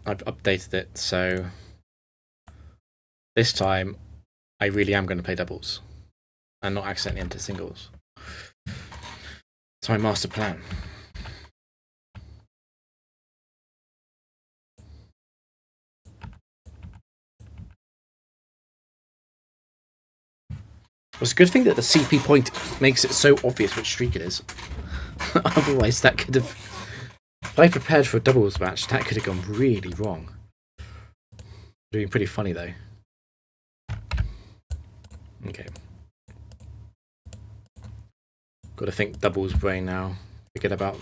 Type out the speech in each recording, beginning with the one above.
I've updated it, so this time I really am going to play doubles and not accidentally enter singles. It's my master plan. It's a good thing that the CP point makes it so obvious which streak it is. Otherwise, that could have... If I prepared for a doubles match, that could have gone really wrong. Doing pretty funny, though. Okay. Got to think doubles brain now. Forget about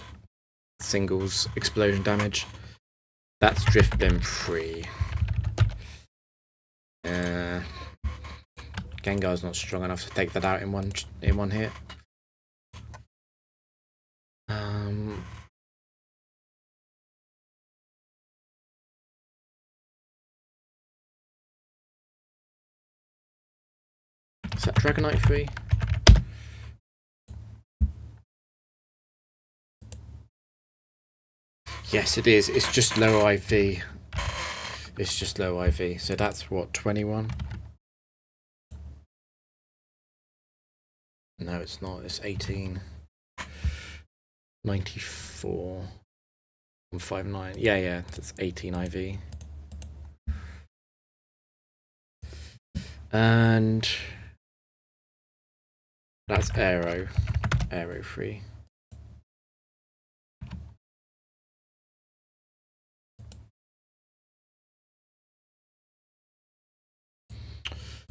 singles explosion damage. That's Drift Blim free. Gengar's not strong enough to take that out in one hit. Is that Dragonite free? Yes, it is. It's just low IV. It's just low IV. So that's what, 21? No, it's not. It's 18. 94. 159. Yeah, that's 18 IV. And that's Aero free.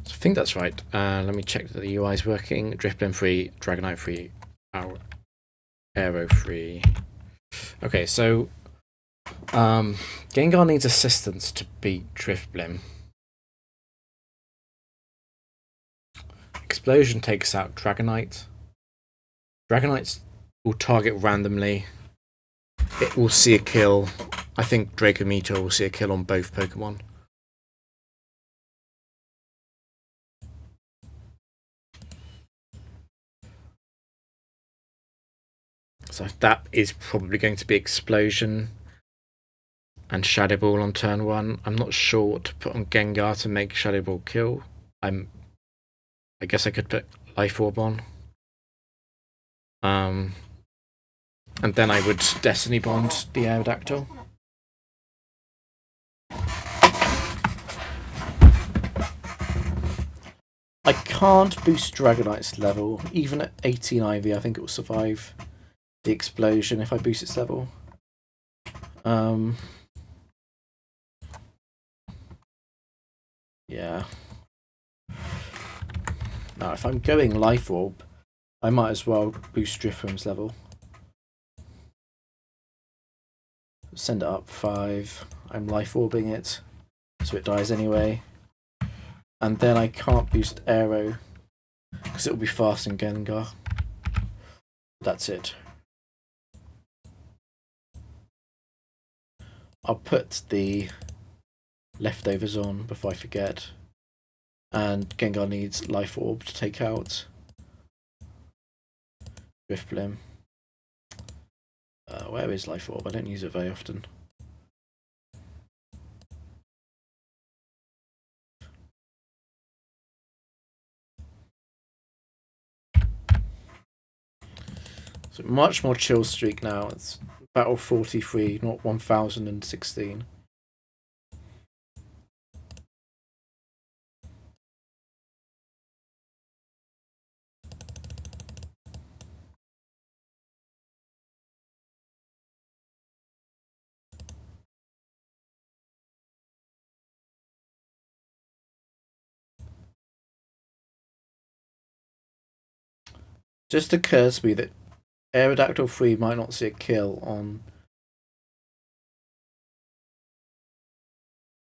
So I think that's right. Let me check that the UI is working. Drifblim free, Dragonite free, Aero free. Okay, so Gengar needs assistance to beat Drifblim. Explosion takes out Dragonite. Dragonites will target randomly. It will see a kill. I think Draco Meteor will see a kill on both Pokemon. So that is probably going to be Explosion and Shadow Ball on turn 1. I'm not sure what to put on Gengar to make Shadow Ball kill. I guess I could put Life Orb on. And then I would Destiny Bond the Aerodactyl. I can't boost Dragonite's level. Even at 18 IV, I think it will survive the explosion if I boost its level. Yeah. Now, if I'm going Life Orb, I might as well boost Drifblim's level. Send it up 5. I'm Life Orbing it, so it dies anyway. And then I can't boost Aero, because it will be fast in Gengar. That's it. I'll put the leftovers on before I forget. And Gengar needs Life Orb to take out Drifblim. Where is Life Orb? I don't use it very often. So much more chill streak now. It's battle 43, not 1016. Just occurs to me that Aerodactyl 3 might not see a kill on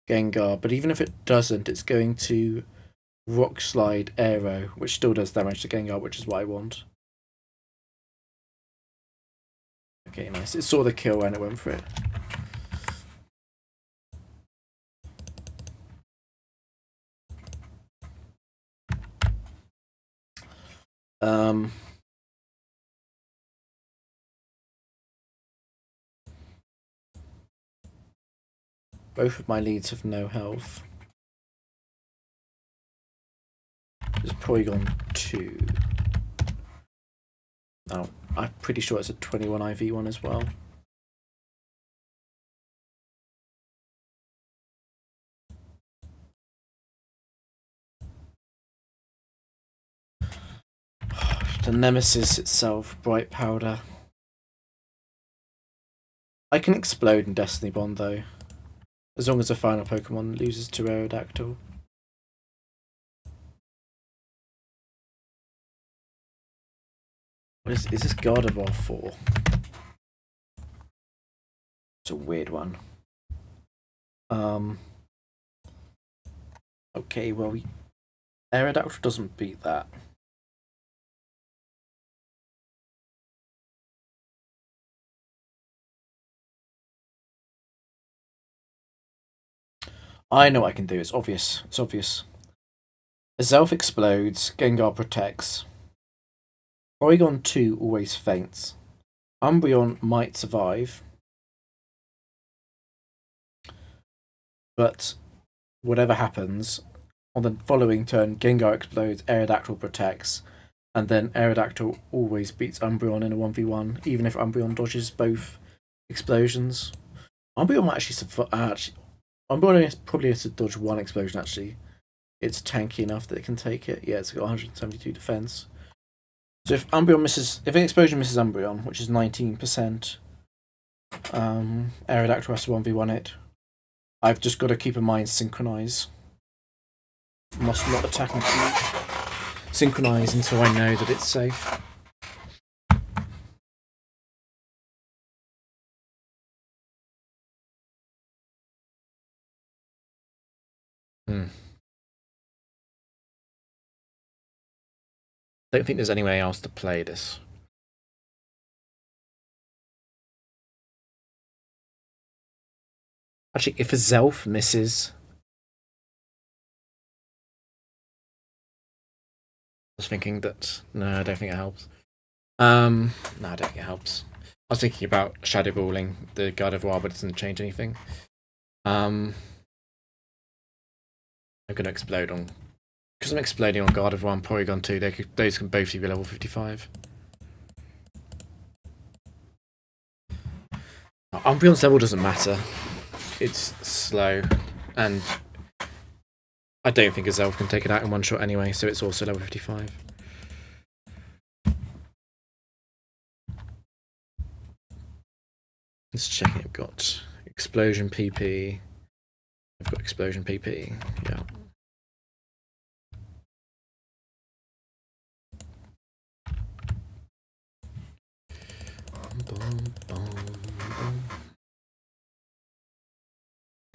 Gengar, but even if it doesn't, it's going to Rock Slide Aero, which still does damage to Gengar, which is what I want. Okay, nice. It saw the kill and it went for it. Both of my leads have no health. There's Porygon 2. Oh, I'm pretty sure it's a 21 IV one as well. The Nemesis itself, Bright Powder. I can explode in Destiny Bond though, as long as the final Pokemon loses to Aerodactyl. What is this Gardevoir for? It's a weird one. Okay, well, Aerodactyl doesn't beat that. I know what I can do. It's obvious. It's obvious. Azelf explodes. Gengar protects. Porygon 2 always faints. Umbreon might survive. But whatever happens, on the following turn, Gengar explodes, Aerodactyl protects, and then Aerodactyl always beats Umbreon in a 1v1, even if Umbreon dodges both explosions. Umbreon might actually survive. Umbreon probably has to dodge one explosion, actually. It's tanky enough that it can take it. Yeah, it's got 172 defense. So if an explosion misses Umbreon, which is 19%, Aerodactyl has to 1v1 it. I've just got to keep in mind synchronize. Must not attack and synchronize until I know that it's safe. Don't think there's any way else to play this. Actually, if a Zelf misses, I was thinking that no, I don't think it helps. No, I don't think it helps. I was thinking about Shadow Balling the Gardevoir, but it doesn't change anything. I'm going to explode on, because I'm exploding on Gardevoir and Porygon 2. Those can both be level 55. Umbreon's level doesn't matter. It's slow, and I don't think a Zelf can take it out in one shot anyway, so it's also level 55. Let's check it. I've got Explosion PP. I've got Explosion PP, yeah.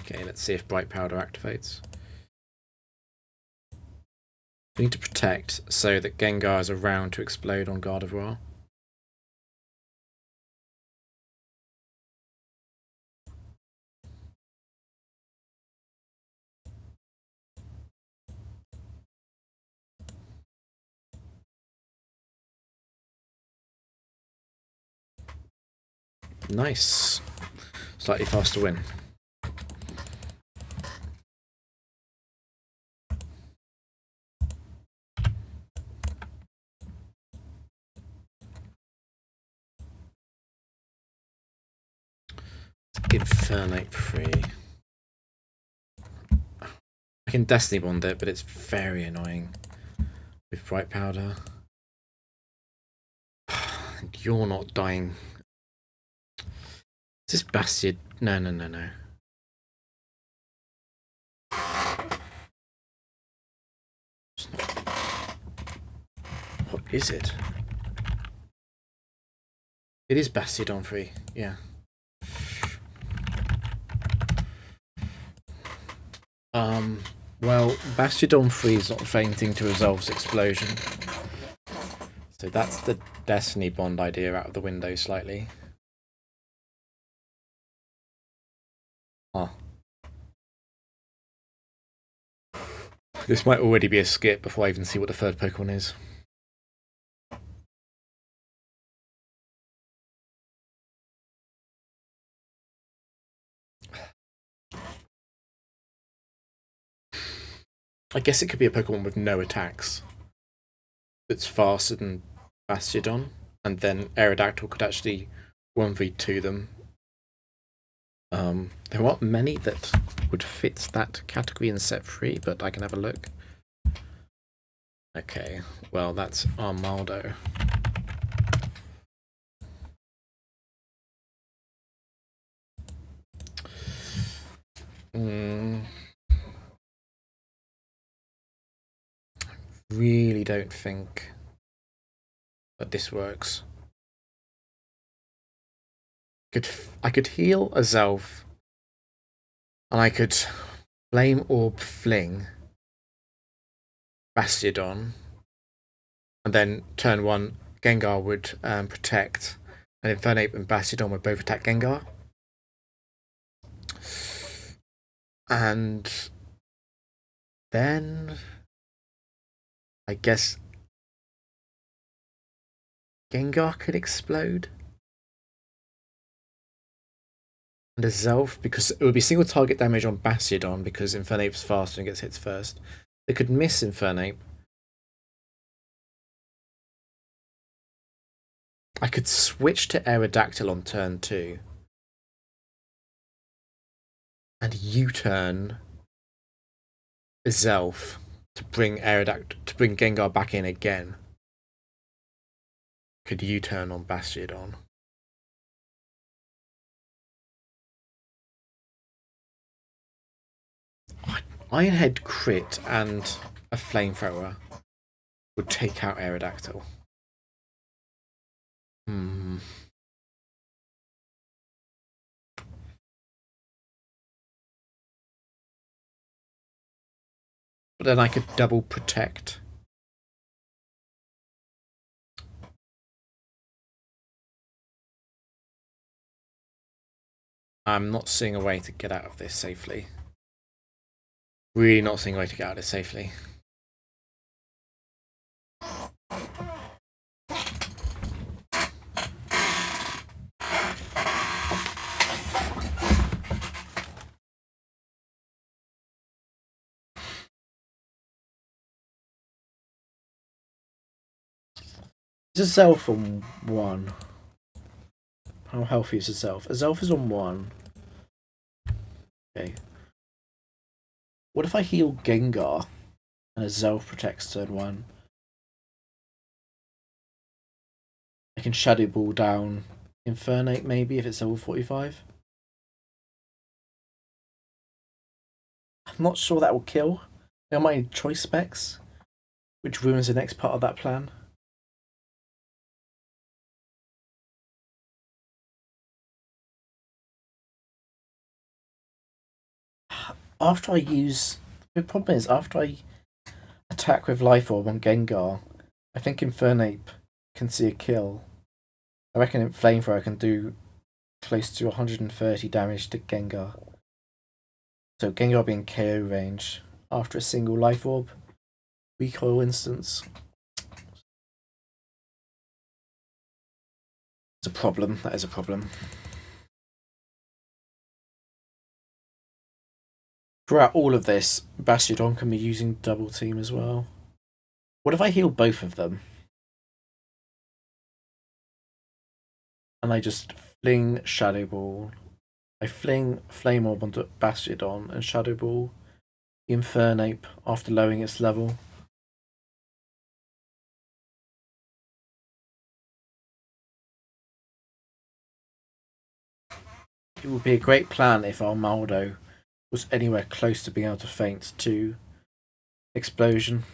Okay, let's see if Bright Powder activates. We need to protect so that Gengar is around to explode on Gardevoir. Nice. Slightly faster win. Infernate free. I can Destiny Bond it, but it's very annoying with Bright Powder. You're not dying. Is this Bastion? No. What is it? It is Bastiodon free, yeah. Well, Bastiodon free is not fainting to Resolve's explosion. So that's the Destiny Bond idea out of the window slightly. Huh. This might already be a skip before I even see what the third Pokemon is. I guess it could be a Pokemon with no attacks that's faster than Bastiodon, and then Aerodactyl could actually 1v2 them. There aren't many that would fit that category in set 3, but I can have a look. Okay, well, that's Armaldo. Really don't think that this works. I could heal a Zelf, and I could Flame Orb Fling Bastiodon, and then turn 1 Gengar would protect, and Infernape and Bastiodon would both attack Gengar. And then I guess Gengar could explode. And a Zelf, because it would be single target damage on Bastiodon because Infernape's faster and gets hits first. They could miss Infernape. I could switch to Aerodactyl on turn 2. And U-turn Zelf to bring Gengar back in again. Could U-turn on Bastiodon. Ironhead crit and a flamethrower would take out Aerodactyl. But then I could double protect. I'm not seeing a way to get out of this safely. Really not seeing a way to get out of this safely. Is a Zelf on 1? How healthy is a Zelf? A Zelf is on 1. Okay. What if I heal Gengar and a Zelf protects turn 1? I can Shadow Ball down Infernape maybe if it's level 45. I'm not sure that will kill. There might need choice specs, which ruins the next part of that plan. After I use... The problem is, after I attack with Life Orb on Gengar, I think Infernape can see a kill. I reckon Flamethrower can do close to 130 damage to Gengar. So Gengar being KO range after a single Life Orb recoil instance. It's a problem. That is a problem. Throughout all of this, Bastiodon can be using double team as well. What if I heal both of them? And I just fling Shadow Ball. I fling Flame Orb onto Bastiodon and Shadow Ball Infernape after lowering its level. It would be a great plan if Armaldo was anywhere close to being able to feint to Explosion.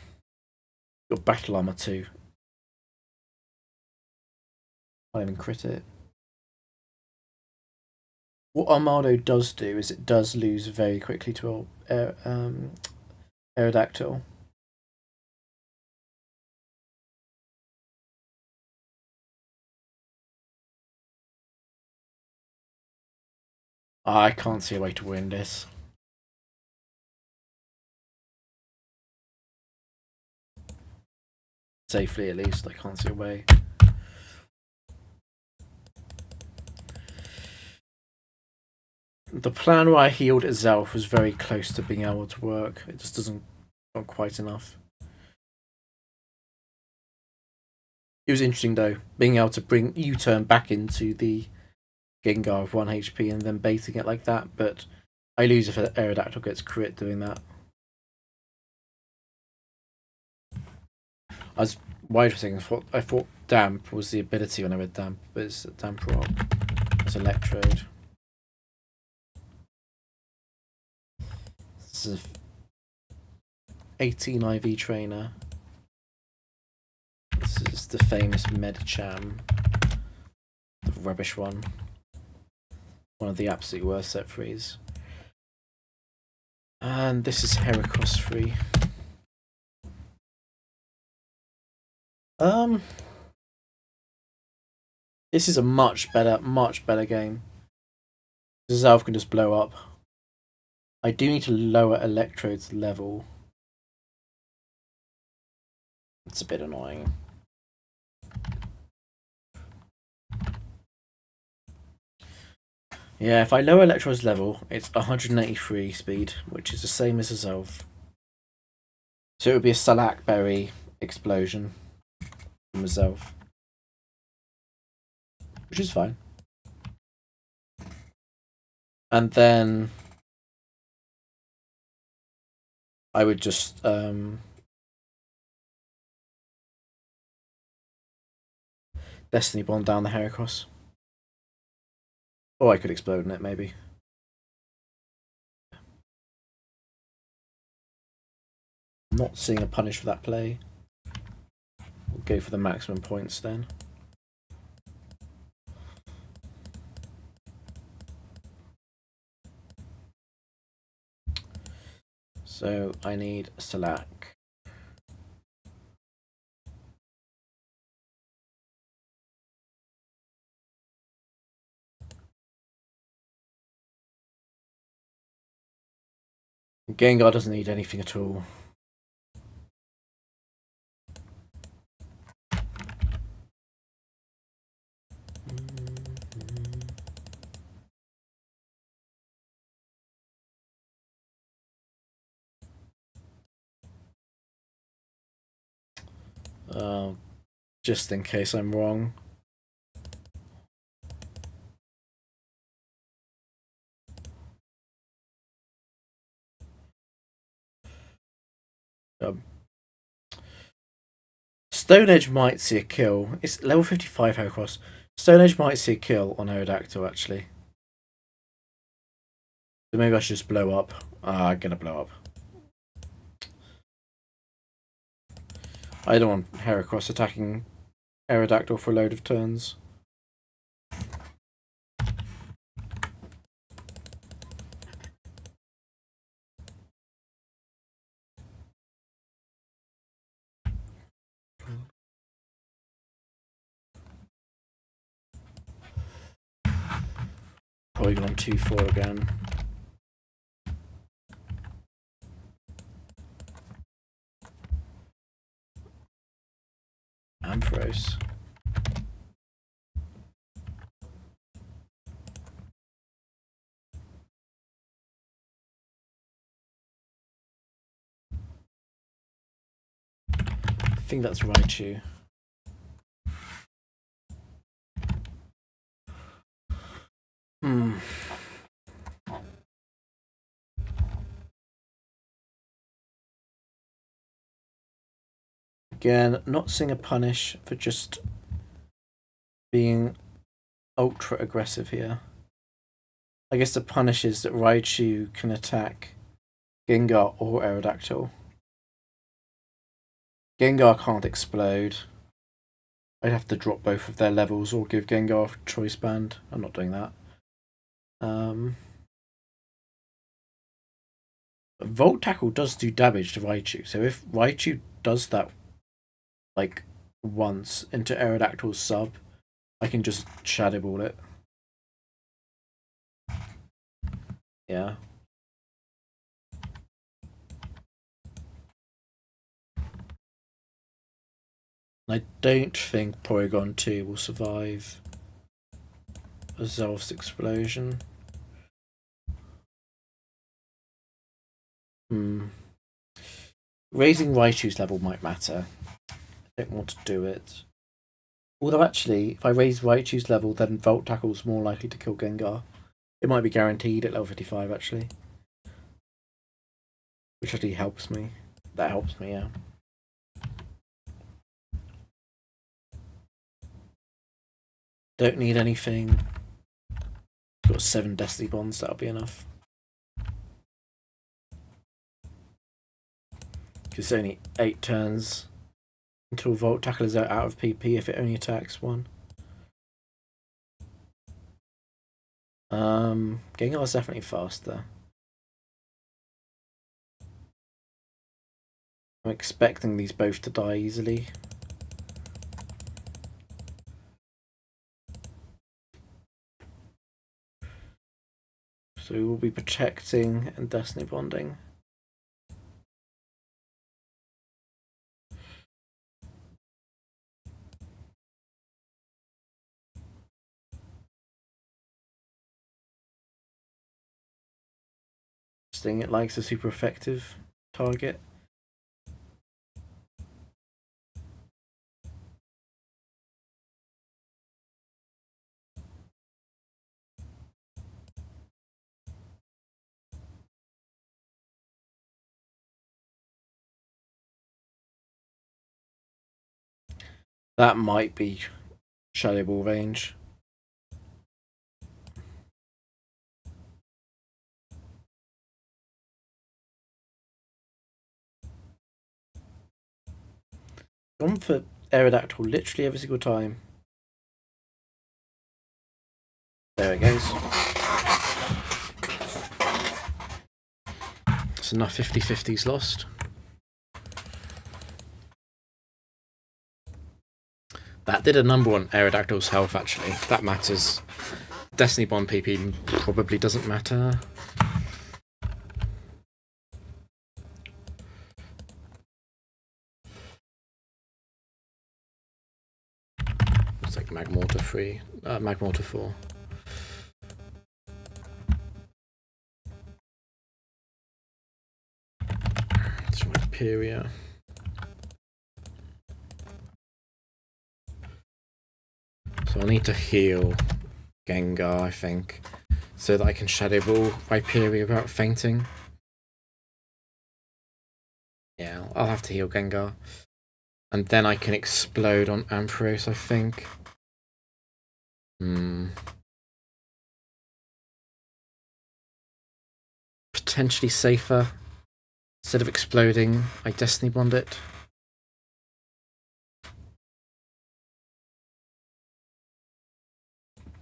Your Battle Armor too. I even crit it. What Armaldo does do is it does lose very quickly to Aerodactyl. I can't see a way to win this. Safely, at least. I can't see a way. The plan where I healed Zelf was very close to being able to work. It just doesn't Not quite enough. It was interesting though, being able to bring U-turn back into the Gengar of 1 HP and then baiting it like that, but I lose if Aerodactyl gets crit doing that. I was worried for a second. I thought Damp was the ability when I read Damp, but it's Damp Rock. It's Electrode. This is 18 IV trainer. This is the famous Medicham. The rubbish one. One of the absolute worst set threes. And this is Heracross 3. This is a much better game. Zelf can just blow up. I do need to lower Electrode's level. It's a bit annoying. Yeah, if I lower Electrode's level, it's 183 speed, which is the same as a Zelf. So it would be a Salak Berry explosion from a Zelf. Which is fine. And then I would just Destiny Bond down the Heracross. Or I could explode in it, maybe. Not seeing a punish for that play. We'll go for the maximum points then. So I need Salak. Gengar doesn't need anything at all. Just in case I'm wrong. Stone Edge might see a kill. It's level 55 Heracross. Stone Edge might see a kill on Aerodactyl, actually. So maybe I should just blow up. I'm gonna blow up. I don't want Heracross attacking Aerodactyl for a load of turns. Probably on 2-4 again. Ampharos. I think that's Raichu. Again, not seeing a punish for just being ultra aggressive here. I guess the punish is that Raichu can attack Gengar or Aerodactyl. Gengar can't explode. I'd have to drop both of their levels or give Gengar a choice band. I'm not doing that. Volt Tackle does do damage to Raichu, so if Raichu does that like once into Aerodactyl's sub, I can just Shadow Ball it. Yeah. I don't think Porygon 2 will survive a Zelf's explosion. Raising Raichu's level might matter. I don't want to do it. Although actually, if I raise Raichu's level, then Volt Tackle's more likely to kill Gengar. It might be guaranteed at level 55 actually. Which actually helps me. That helps me, yeah. Don't need anything. Got 7 Destiny Bonds, that'll be enough. It's only 8 turns until Volt Tackle is out of PP if it only attacks 1. Gengar's definitely faster. I'm expecting these both to die easily. So we'll be protecting and Destiny Bonding. It likes a super effective target. That might be Shadow Ball range. Gone for Aerodactyl literally every single time. There it goes. That's enough 50-50s lost. That did a number on Aerodactyl's health actually. That matters. Destiny Bond PP probably doesn't matter. It's like Magmortar 3, Magmortar 4. It's from Hyperia. So I'll need to heal Gengar, I think, so that I can Shadow Ball Hyperia without fainting. Yeah, I'll have to heal Gengar. And then I can explode on Ampharos, I think. Potentially safer. Instead of exploding, I Destiny Bond it.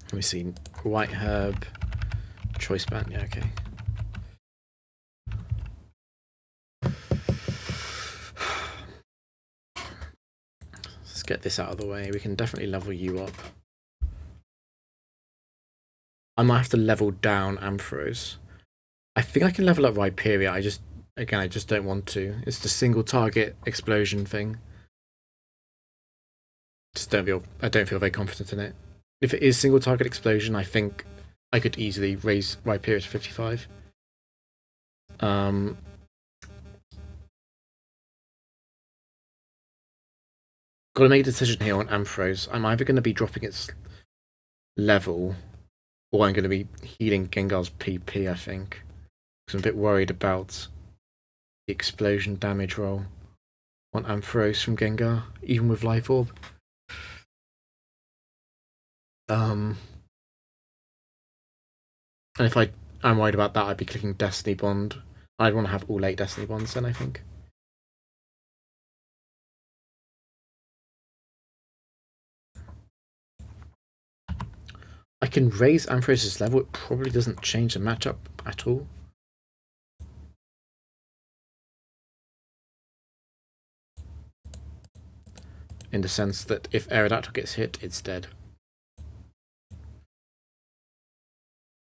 Let me see. White Herb. Choice Band, yeah, okay. Let's get this out of the way. We can definitely level you up. I might have to level down Ampharos. I think I can level up Rhyperior. I just don't want to. It's the single target explosion thing. I don't feel very confident in it. If it is single target explosion, I think I could easily raise Rhyperior to 55. Gotta make a decision here on Ampharos. I'm either going to be dropping its level, or I'm going to be healing Gengar's PP, I think. Because I'm a bit worried about the explosion damage roll on Ampharos from Gengar, even with Life Orb. And if I'm worried about that, I'd be clicking Destiny Bond. I'd want to have all 8 Destiny Bonds then, I think. I can raise Ampharos' level, it probably doesn't change the matchup at all. In the sense that if Aerodactyl gets hit, it's dead.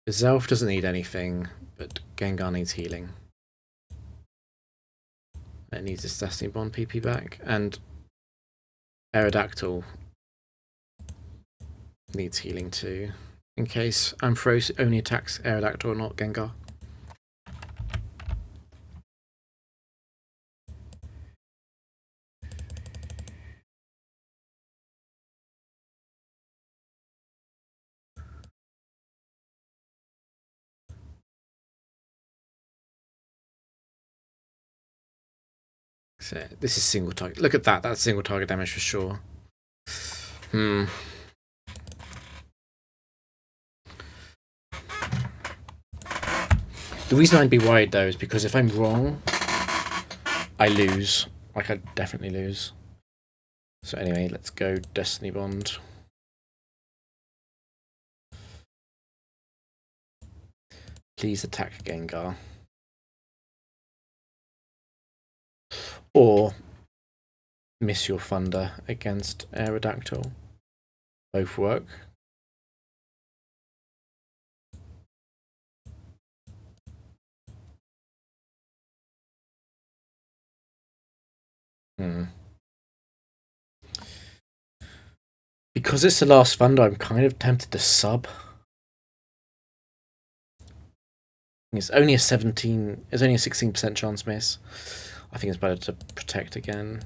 Zelf doesn't need anything, but Gengar needs healing. It needs its Destiny Bond PP back, and Aerodactyl needs healing too, in case Ampharos only attacks Aerodactyl, not Gengar. So this is single target. Look at that. That's single target damage for sure. The reason I'd be worried though is because if I'm wrong, I lose. Like I definitely lose. So anyway, let's go Destiny Bond. Please attack Gengar. Or miss your Thunder against Aerodactyl. Both work. Because it's the last Thunder, I'm kind of tempted to sub. It's only a 16% chance miss. I think it's better to protect again.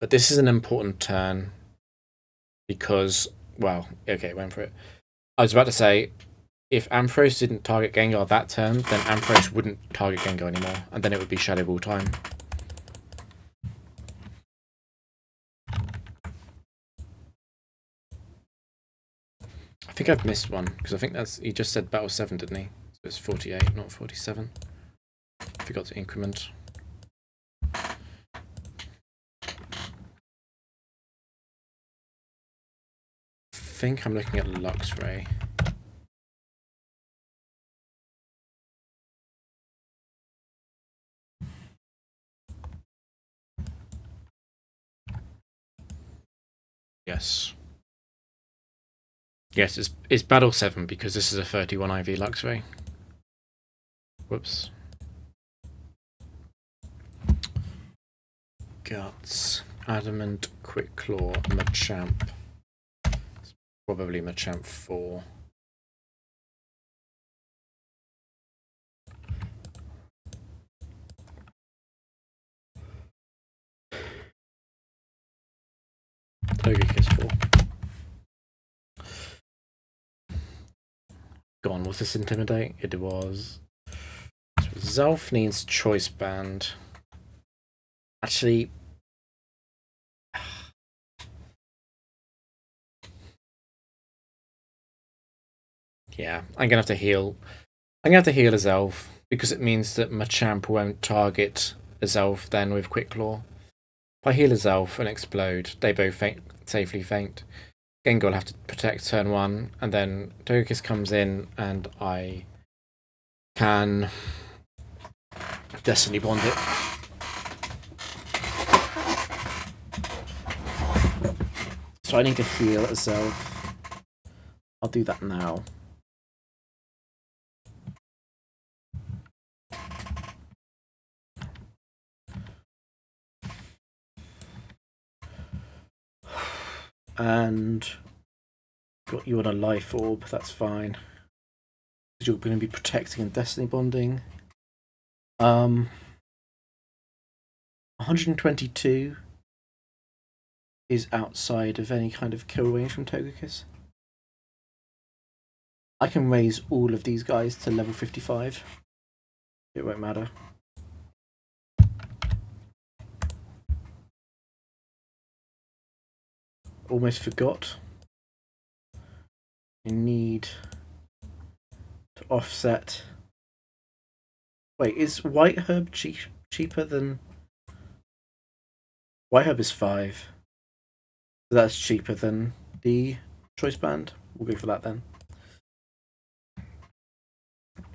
But this is an important turn because, well, okay, went for it. I was about to say, if Ampharos didn't target Gengar that turn, then Ampharos wouldn't target Gengar anymore, and then it would be Shadow Ball time. I think I've missed one, because I think that's, he just said Battle 7, didn't he? So it's 48, not 47. Forgot to increment. I think I'm looking at Luxray. Yes. Yes, it's Battle 7 because this is a 31 IV Luxray. Whoops. Guts. Adamant, Quick Claw, Machamp. It's probably Machamp 4. Togekiss 4. Gone. Was this Intimidate? It was. So Zelf needs Choice Band. Actually, yeah, I'm gonna have to heal. I'm gonna have to heal a Zelf because it means that Machamp won't target a Zelf then with Quick Claw. If I heal a Zelf and explode, they both safely faint. Gengar will have to protect turn 1, and then Togekiss comes in, and I can Destiny Bond it. So I need to heal a Zelf. I'll do that now. And got you on a life orb, that's fine. Because you're going to be protecting and Destiny Bonding. 122 is outside of any kind of kill range from Togekiss. I can raise all of these guys to level 55. It won't matter. Almost forgot. You need to offset. Wait, is White Herb cheaper than... White Herb is 5. So that's cheaper than the Choice Band. We'll go for that then.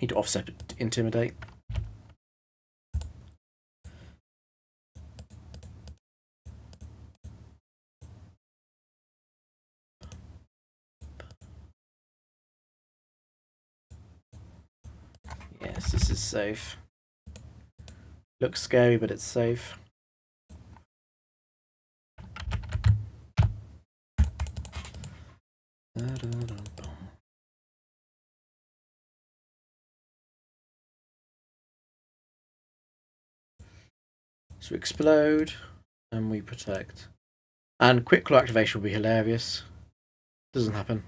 Need to offset Intimidate. Yes, this is safe. Looks scary, but it's safe. So we explode, and we protect. And Quick Claw activation will be hilarious. Doesn't happen.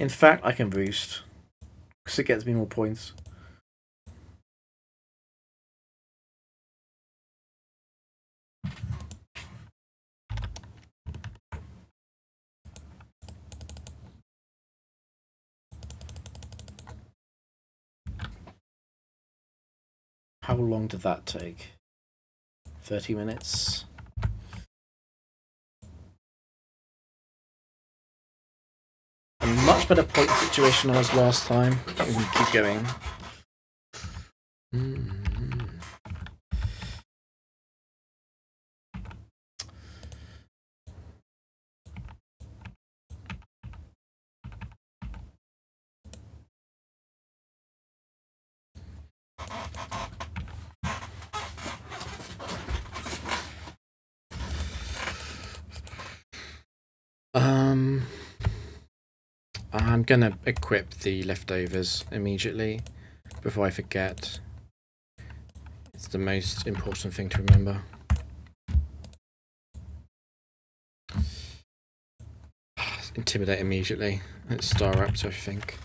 In fact, I can boost because it gets me more points. How long did that take? 30 minutes. A much better point situation than I was last time. We can keep going. I'm gonna equip the leftovers immediately before I forget. It's the most important thing to remember. Intimidate immediately. It's Star Raptor, I think.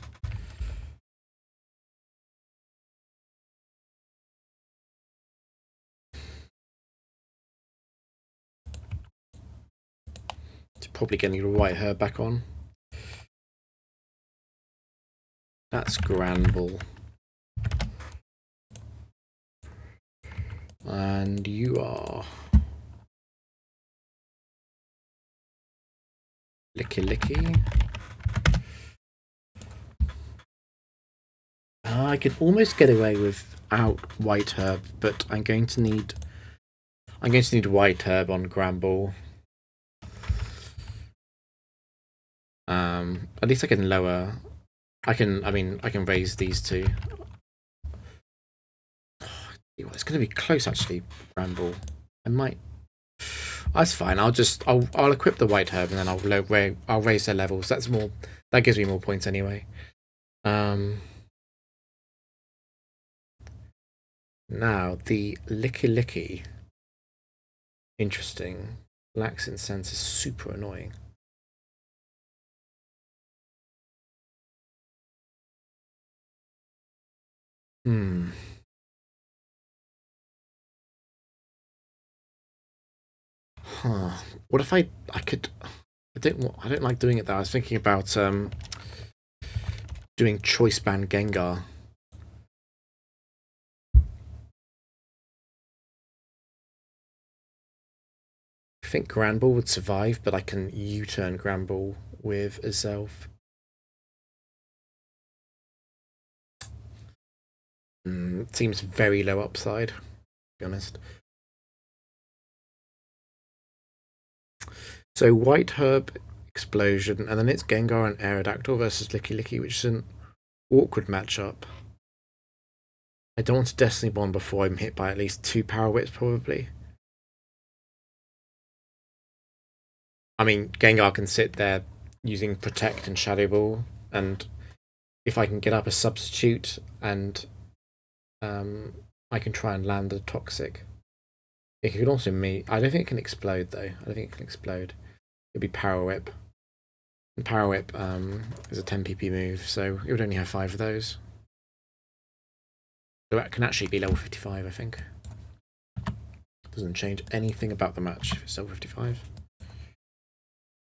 It's probably getting the white herb back on. That's Granbull. And you are Licky Licky. I could almost get away without white herb, but I'm going to need white herb on Granbull. At least I can lower. I can raise these two. It's going to be close actually, Granbull. I might. That's fine. I'll equip the white herb and then I'll raise their levels. That's more. That gives me more points anyway. Now the Licky Licky. Interesting. Lacks incense is super annoying. Huh. What if I could? I don't like doing it though. I was thinking about doing choice band Gengar. I think Granbull would survive, but I can U-turn Granbull with a Zelf. Seems very low upside, to be honest. So White Herb Explosion, and then it's Gengar and Aerodactyl versus Licky Licky, which is an awkward matchup. I don't want to Destiny Bond before I'm hit by at least 2 Power Whips, probably. I mean, Gengar can sit there using Protect and Shadow Ball, and if I can get up a substitute and I can try and land a Toxic. It can also I don't think it can explode though. I don't think it can explode. It'd be Power Whip. And Power Whip is a 10 PP move, so it would only have 5 of those. So that can actually be level 55, I think. Doesn't change anything about the match if it's level 55.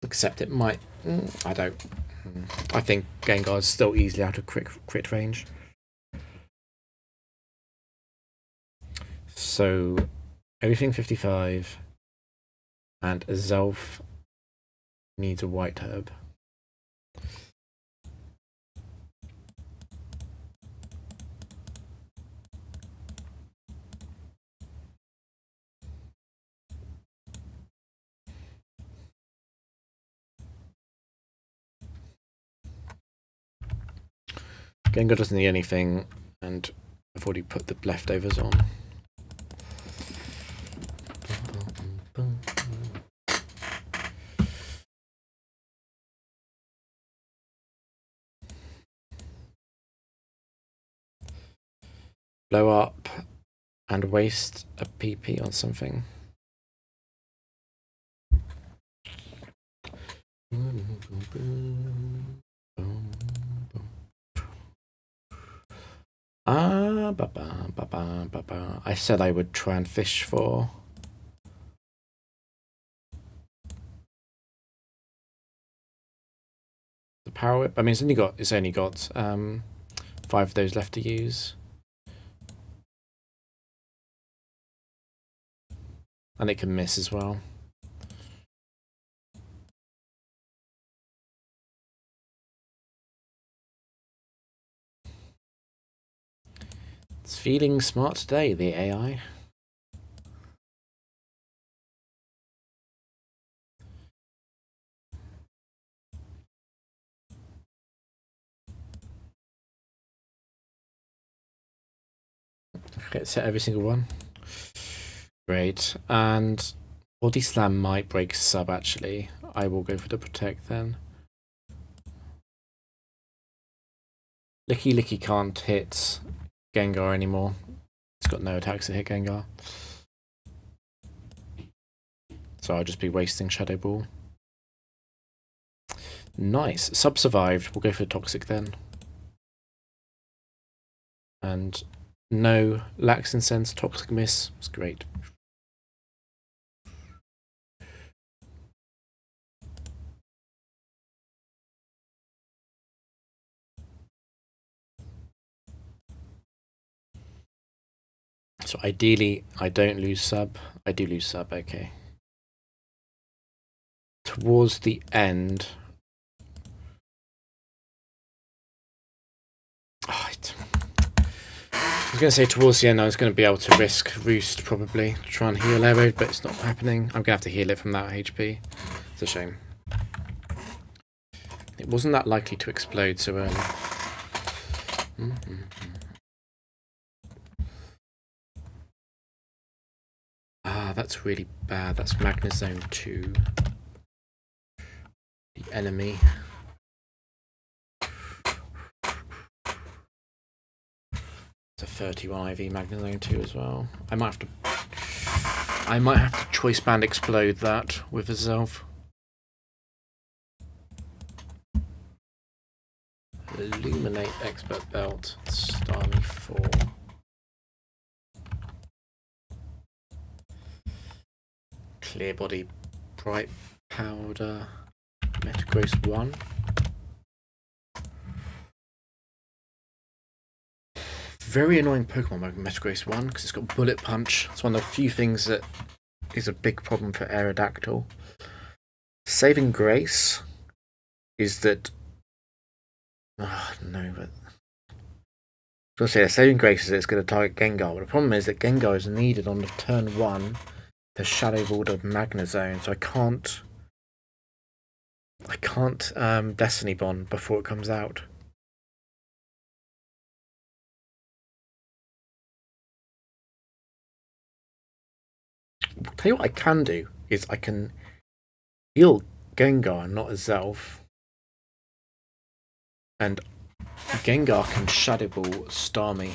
Except it might. I don't. I think Gengar is still easily out of crit range. So everything 55 and a Zelf needs a white herb. Gengar doesn't need anything, and I've already put the leftovers on. Blow up and waste a PP on something. I said I would try and fish for the power whip. I mean, it's only got 5 of those left to use, and it can miss as well. It's feeling smart today, the AI. Okay, set every single one. Great. And body slam might break sub, actually. I will go for the protect then. Licky Licky can't hit Gengar anymore. It's got no attacks to hit Gengar. So I'll just be wasting Shadow Ball. Nice. Sub survived. We'll go for Toxic then. And no Lax Incense, Toxic miss. It's great. So ideally, I don't lose sub. I do lose sub, okay. Towards the end... I was going to say towards the end I was going to be able to risk Roost probably to try and heal Aero, but it's not happening. I'm going to have to heal it from that HP. It's a shame. It wasn't that likely to explode so early. Ah, that's really bad. That's Magnezone 2. The enemy. It's a 31 IV Magnezone 2 as well. I might have to Choice Band explode that with a Zelf. Illuminate Expert Belt, Starmie 4. Clear Body, Bright Powder, Metagross 1. Very annoying Pokemon Metagross 1 because it's got Bullet Punch. It's one of the few things that is a big problem for Aerodactyl. Saving Grace is that... Oh, no, but... I was going to say, Saving Grace is that it's going to target Gengar, but the problem is that Gengar is needed on the turn 1 to Shadow Ball the Magnezone, so I can't Destiny Bond before it comes out. I'll tell you what I can do is I can heal Gengar, not a Zelf, and Gengar can Shadow Ball Starmie.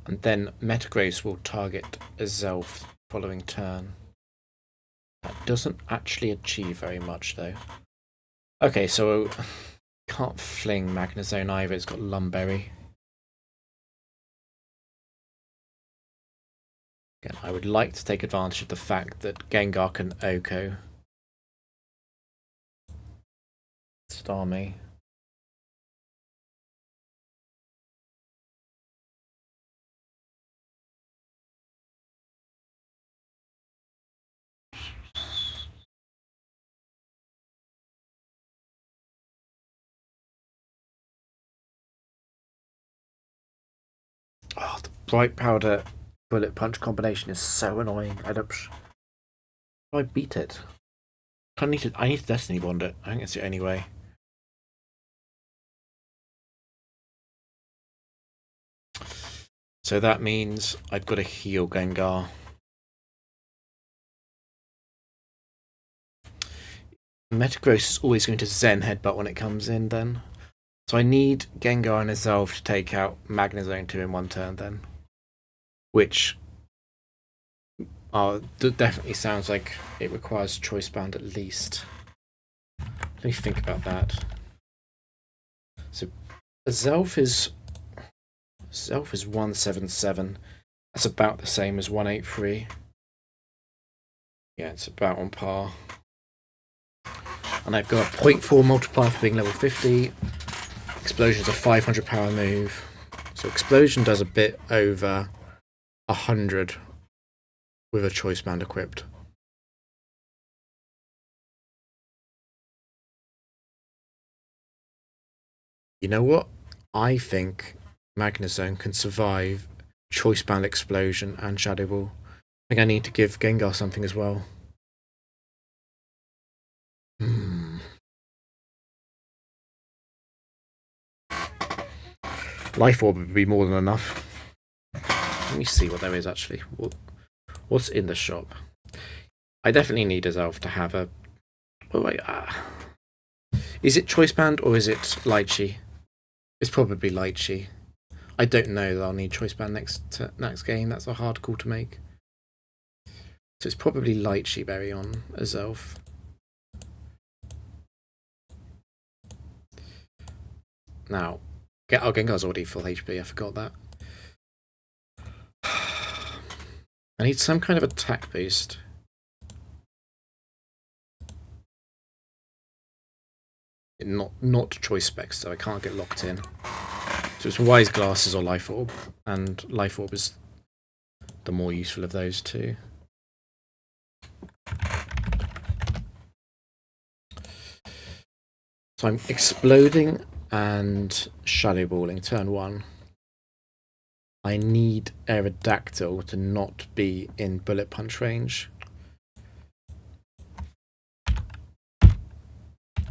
And then Metagross will target a Zelf following turn. That doesn't actually achieve very much though. Okay, so can't fling Magnezone either, it's got Lumberry. Again, I would like to take advantage of the fact that Gengar can Oko Starmie. Oh, the Bright Powder Bullet Punch combination is so annoying. I beat it. I need to Destiny Bond it. I think it's the only way. So that means I've got to heal Gengar. Metagross is always going to Zen Headbutt when it comes in then. So I need Gengar and Azelf to take out Magnezone 2 in one turn then. Which definitely sounds like it requires Choice Band at least. Let me think about that. So Zelf is 177. That's about the same as 183. Yeah, it's about on par. And I've got a 0.4 multiplier for being level 50. Explosion's a 500 power move. So Explosion does a bit over 100 with a choice band equipped. You know what? I think Magnezone can survive choice band Explosion and Shadow Ball. I think I need to give Gengar something as well. Life Orb would be more than enough. Let me see what there is actually. What's in the shop? I definitely need a Zelf to have a... Oh, wait, is it Choice Band or is it Lychee? It's probably Lychee. I don't know that I'll need Choice Band next game. That's a hard call to make. So it's probably Lychee Berry on a Zelf. Now, Gengar's already full HP. I forgot that. I need some kind of attack boost. Not choice specs, so I can't get locked in. So it's Wise Glasses or Life Orb, and Life Orb is the more useful of those two. So I'm Exploding and Shadow Balling turn 1. I need Aerodactyl to not be in Bullet Punch range,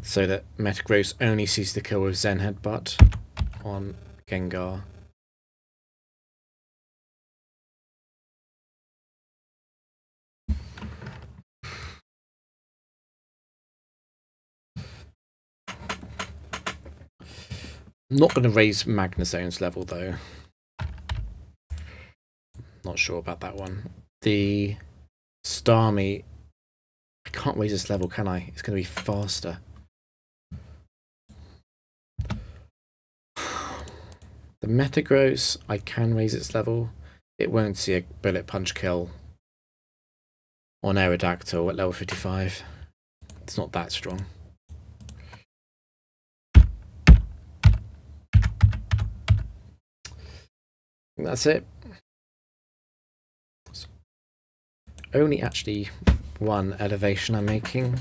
so that Metagross only sees the kill with Zen Headbutt on Gengar. I'm not going to raise Magnezone's level though. Not sure about that one. The Starmie, I can't raise this level, can I? It's going to be faster. The Metagross, I can raise its level. It won't see a Bullet Punch kill on Aerodactyl at level 55. It's not that strong. That's it. Only actually one elevation I'm making.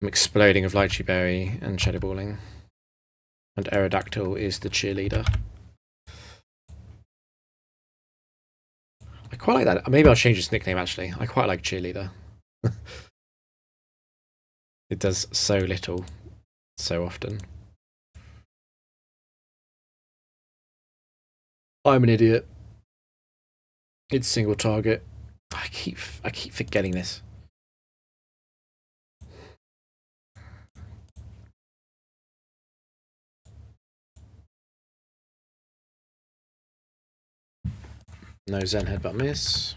I'm Exploding of Lychee Berry and Shadow Balling. And Aerodactyl is the cheerleader. I quite like that. Maybe I'll change its nickname actually. I quite like cheerleader. It does so little, so often. I'm an idiot. It's single target. I keep forgetting this. No Zen Headbutt miss.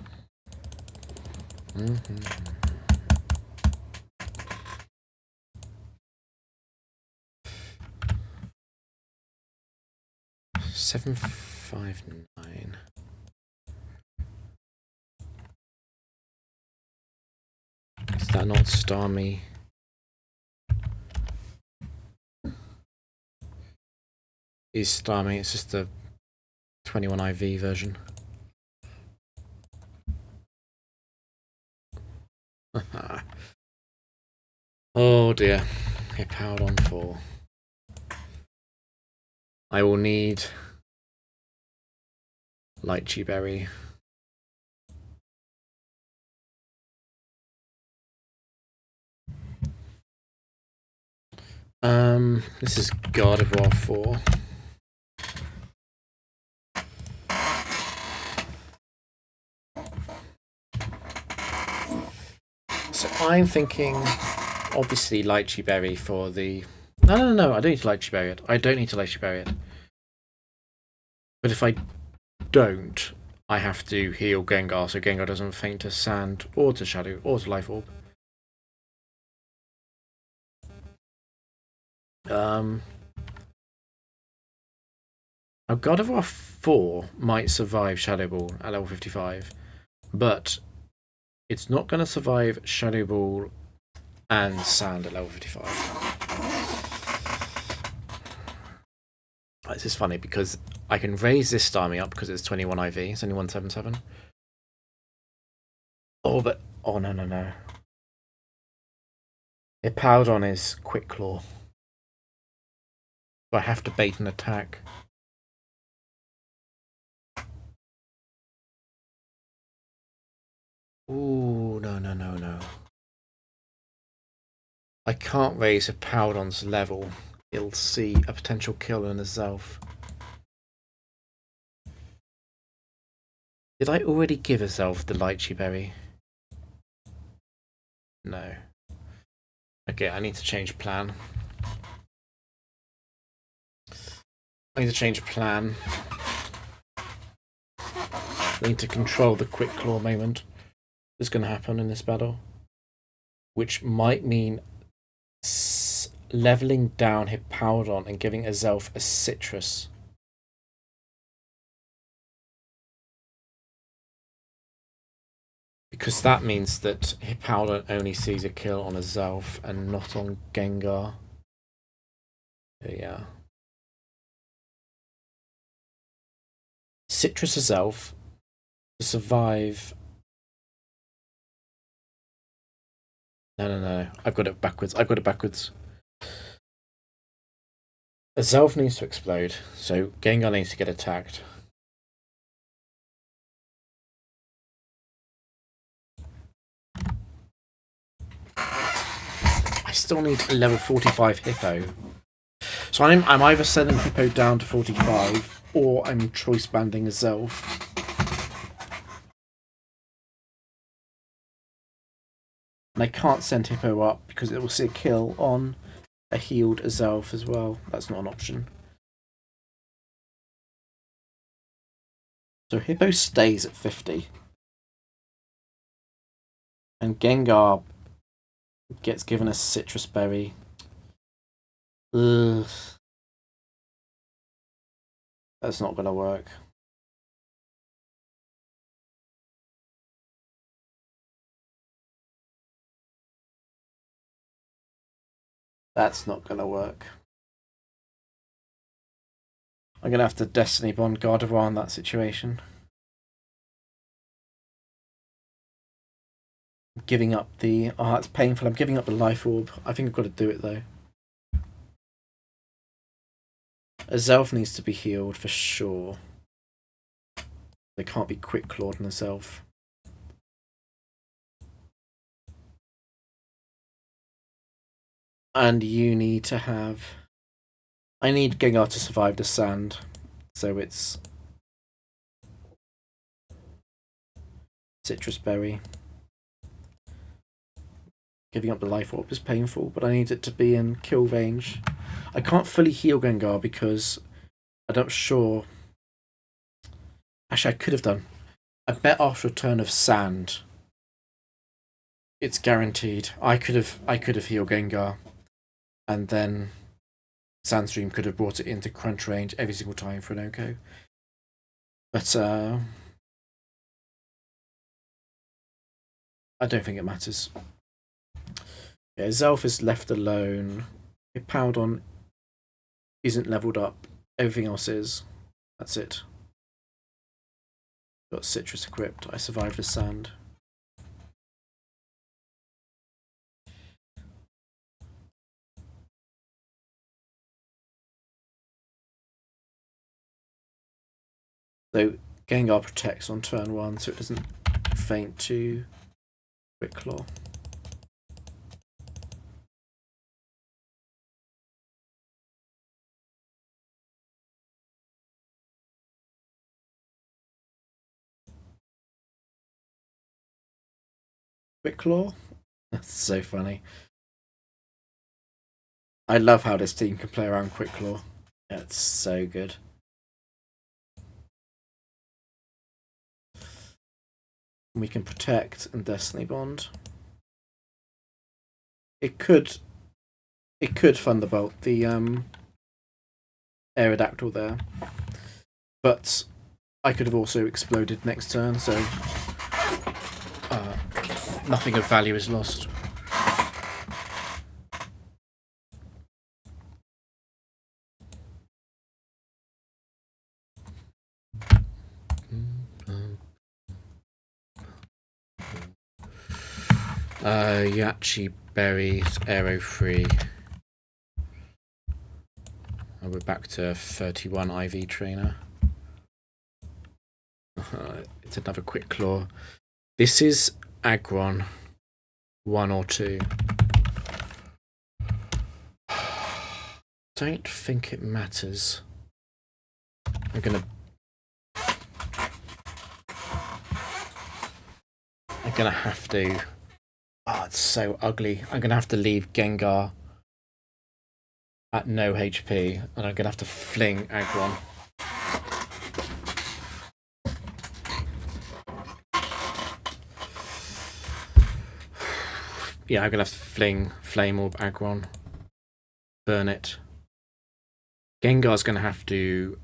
759. Is that not Starmie? Is Starmie? It's just the 21 IV version. Oh dear. Okay, powered on 4. I will need Lychee Berry. This is Gardevoir 4. So I'm thinking, obviously, Lychee Berry for the... No, I don't need to Lychee Berry it. I don't need to Lychee Berry it. But if I don't, I have to heal Gengar so Gengar doesn't faint to Sand or to Shadow or to Life Orb. Now God of War 4 might survive Shadow Ball at level 55, but it's not going to survive Shadow Ball and Sand at level 55. This is funny because I can raise this army up because it's 21 IV, it's only 177. Oh, but oh no. Hippowdon is Quick Claw. So I have to bait an attack. Ooh, no. I can't raise Hippowdon's level. It'll see a potential kill in itself. Did I already give herself the lychee berry? No. Okay, I need to change plan. I need to change plan. I need to control the quick claw moment that's going to happen in this battle, which might mean leveling down Hippowdon and giving Azelf a citrus. Because that means that Hippowdon only sees a kill on Azelf and not on Gengar. Yeah. Citrus Azelf to survive. No. I've got it backwards. Azelf needs to explode, so Gengar needs to get attacked. I still need a level 45 Hippo. So I'm either sending Hippo down to 45, or I'm choice banding Azelf. And I can't send Hippo up because it will see a kill on a healed Azelf as well. That's not an option. So Hippo stays at 50. And Gengar gets given a citrus berry. Ugh. That's not going to work. That's not going to work. I'm going to have to Destiny Bond Gardevoir in that situation. I'm giving up the... Oh, that's painful. I'm giving up the Life Orb. I think I've got to do it, though. Azelf needs to be healed for sure. They can't be Quick Clawed on Azelf. And you need to have... I need Gengar to survive the sand. So it's... Citrus Berry. Giving up the Life Orb is painful, but I need it to be in kill range. I can't fully heal Gengar because I'm not sure... Actually, I could have done. I bet after a turn of sand, it's guaranteed. I could have healed Gengar, and then Sandstream could have brought it into crunch range every single time for an Oko. But I don't think it matters. Yeah, Zelf is left alone. Hippowdon isn't leveled up. Everything else is. That's it. Got Citrus equipped. I survived the sand. So Gengar protects on turn 1, so it doesn't faint to Quick Claw. Quick Claw? That's so funny. I love how this team can play around Quick Claw. It's so good. We can protect and Destiny Bond. It could it could Thunderbolt the Aerodactyl there, but I could have also exploded next turn, so nothing of value is lost. Yachi berries, arrow free. And we're back to 31 IV trainer. It's another quick claw. This is Aggron 1 or 2. Don't think it matters. I'm gonna have to. Oh, it's so ugly. I'm gonna have to leave Gengar at no HP, and I'm gonna have to fling Aggron. Yeah, I'm gonna have to fling Flame Orb Aggron. Burn it. Gengar's gonna have to.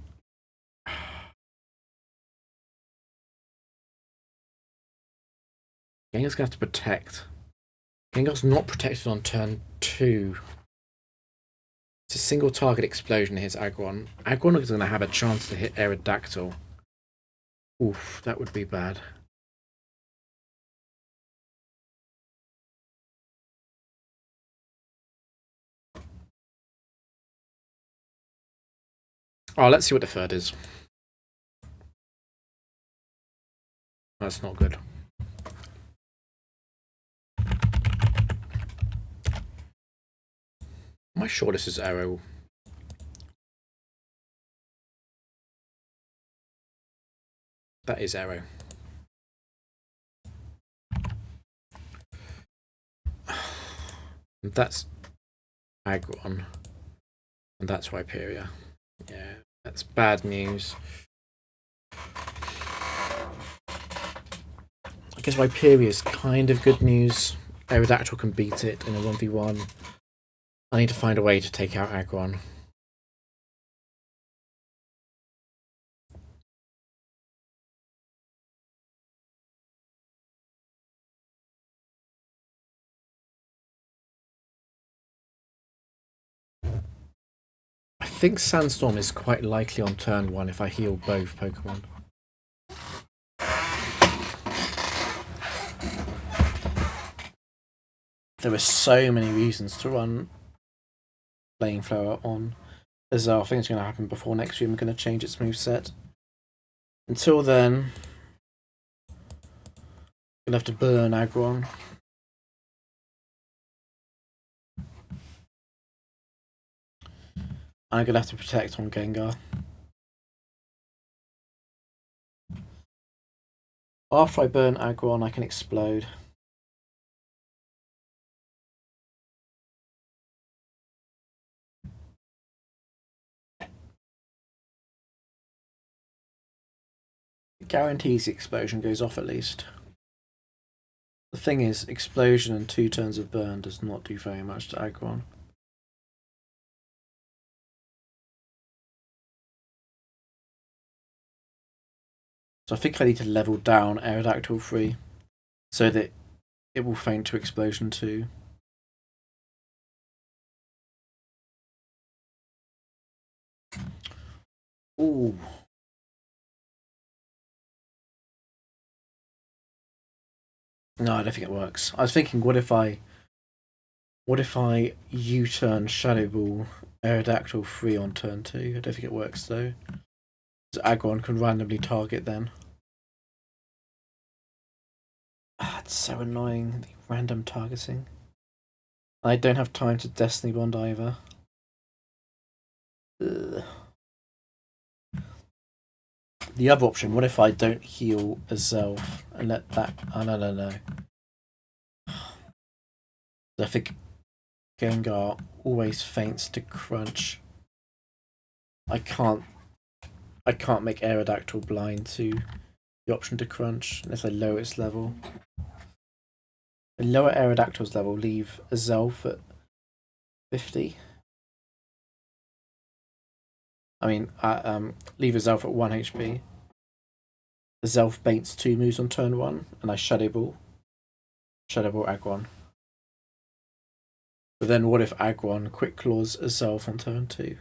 Gengar's gonna have to protect. Gengar's not protected on turn 2. It's a single target explosion. Here's Aggron. Aggron is gonna have a chance to hit Aerodactyl. Oof, that would be bad. Oh, let's see what the third is. That's not good. Am I sure this is Arrow? That is Arrow. That's Aggron. And that's Rhyperior. Yeah, that's bad news. I guess Rhyperior is kind of good news. Aerodactyl can beat it in a 1v1. I need to find a way to take out Aggron. I think Sandstorm is quite likely on turn 1 if I heal both Pokemon. There are so many reasons to run Flamethrower on Azar. I think it's going to happen before next year. I'm going to change its moveset. Until then, I'm going to have to burn Aggron. I'm going to have to protect on Gengar. After I burn Aggron, I can explode. It guarantees the explosion goes off at least. The thing is, explosion and 2 turns of burn does not do very much to Aggron. So I think I need to level down Aerodactyl 3 so that it will faint to explosion 2. Ooh. No, I don't think it works. I was thinking, what if I U-turn Shadow Ball Aerodactyl 3 on turn 2? I don't think it works though. So Aggron can randomly target then. It's so annoying, the random targeting. I don't have time to Destiny Bond either. Ugh. The other option, what if I don't heal Azelf and let that... Oh, no. I think Gengar always faints to Crunch. I can't make Aerodactyl blind to the option to Crunch unless I lower its level. I lower Aerodactyl's level, leave Azelf at 50. I mean, leave a Zelf at 1 HP. The Zelf baits 2 moves on turn 1, and I Shadow Ball. Shadow Ball Aggron. But then what if Aggron Quick Claws a Zelf on turn 2?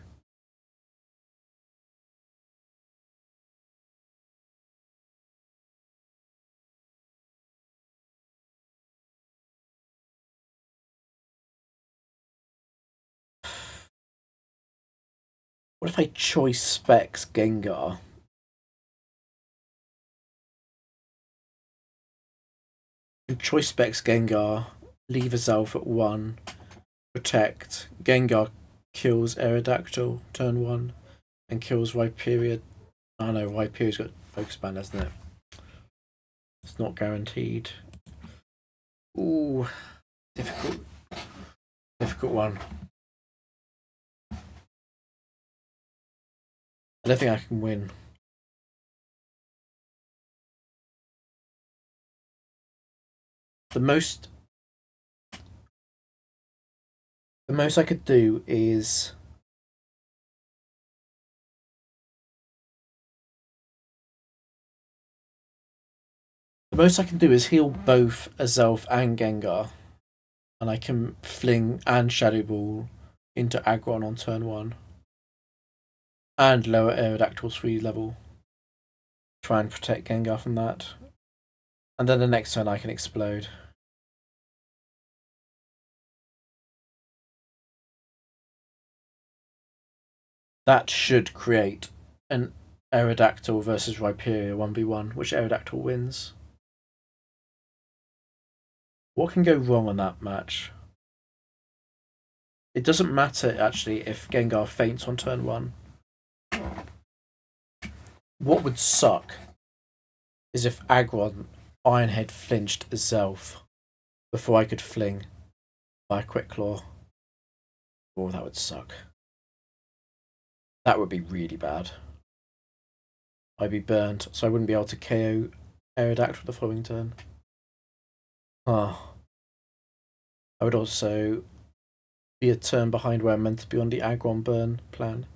What if I choice specs Gengar? Choice specs Gengar, leave a Zelf at 1, protect. Gengar kills Aerodactyl, turn 1, and kills Rhyperior. Oh no, Rhyperior's got Focus Band, hasn't it? It's not guaranteed. Ooh, difficult. Difficult one. I don't think I can win. The most I could do is heal both Azelf and Gengar, and I can fling and Shadow Ball into Aggron on turn 1, and lower Aerodactyl's 3 level. Try and protect Gengar from that, and then the next turn I can explode. That should create an Aerodactyl versus Rhyperior 1v1, which Aerodactyl wins. What can go wrong on that match? It doesn't matter, actually, if Gengar faints on turn 1. What would suck is if Aggron Ironhead flinched a Zelf before I could fling by a Quick Claw. Oh, that would suck. That would be really bad. I'd be burnt, so I wouldn't be able to KO Aerodactyl the following turn. I would also be a turn behind where I'm meant to be on the Aggron burn plan.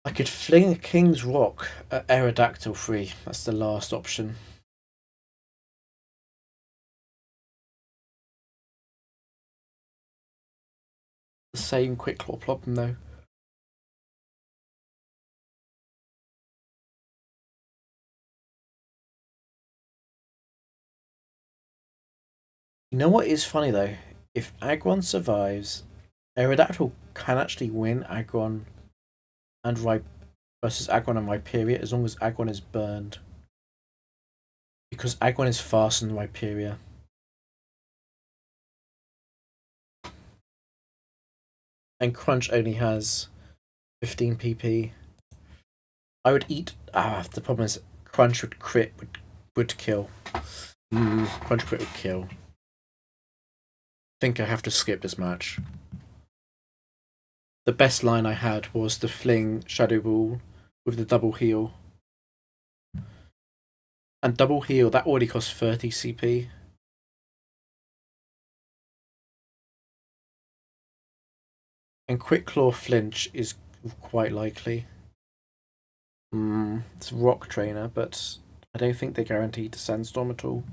I could fling a King's Rock at Aerodactyl free. That's the last option. The same Quick Claw problem though. You know what is funny though? If Aggron survives, Aerodactyl can actually win Aggron and versus Aggron and Rhyperior as long as Aggron is burned. Because Aggron is faster than Rhyperior. And Crunch only has 15 PP. I would eat. The problem is Crunch would crit would kill. Crunch crit would kill. I think I have to skip this match. The best line I had was the fling Shadow Ball with the double heal. And double heal, that already costs 30 CP. And Quick Claw flinch is quite likely. It's Rock Trainer, but I don't think they're guaranteed to Sandstorm at all.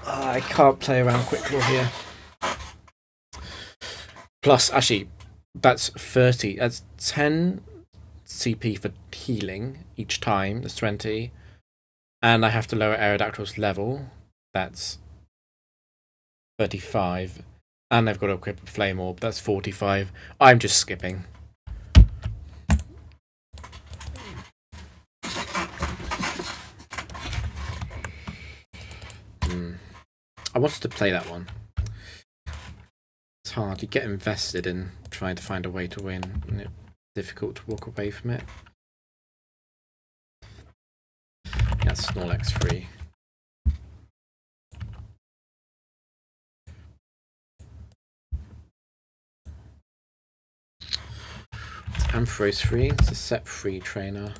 I can't play around Quick Claw here. Plus, actually, that's 30. That's 10 CP for healing each time. That's 20. And I have to lower Aerodactyl's level. That's 35. And I've got to equip a Flame Orb. That's 45. I'm just skipping. I wanted to play that one. It's hard. You get invested in trying to find a way to win, and it's difficult to walk away from it. Yeah, Snorlax free. It's Ampharos free. It's a Sep free trainer.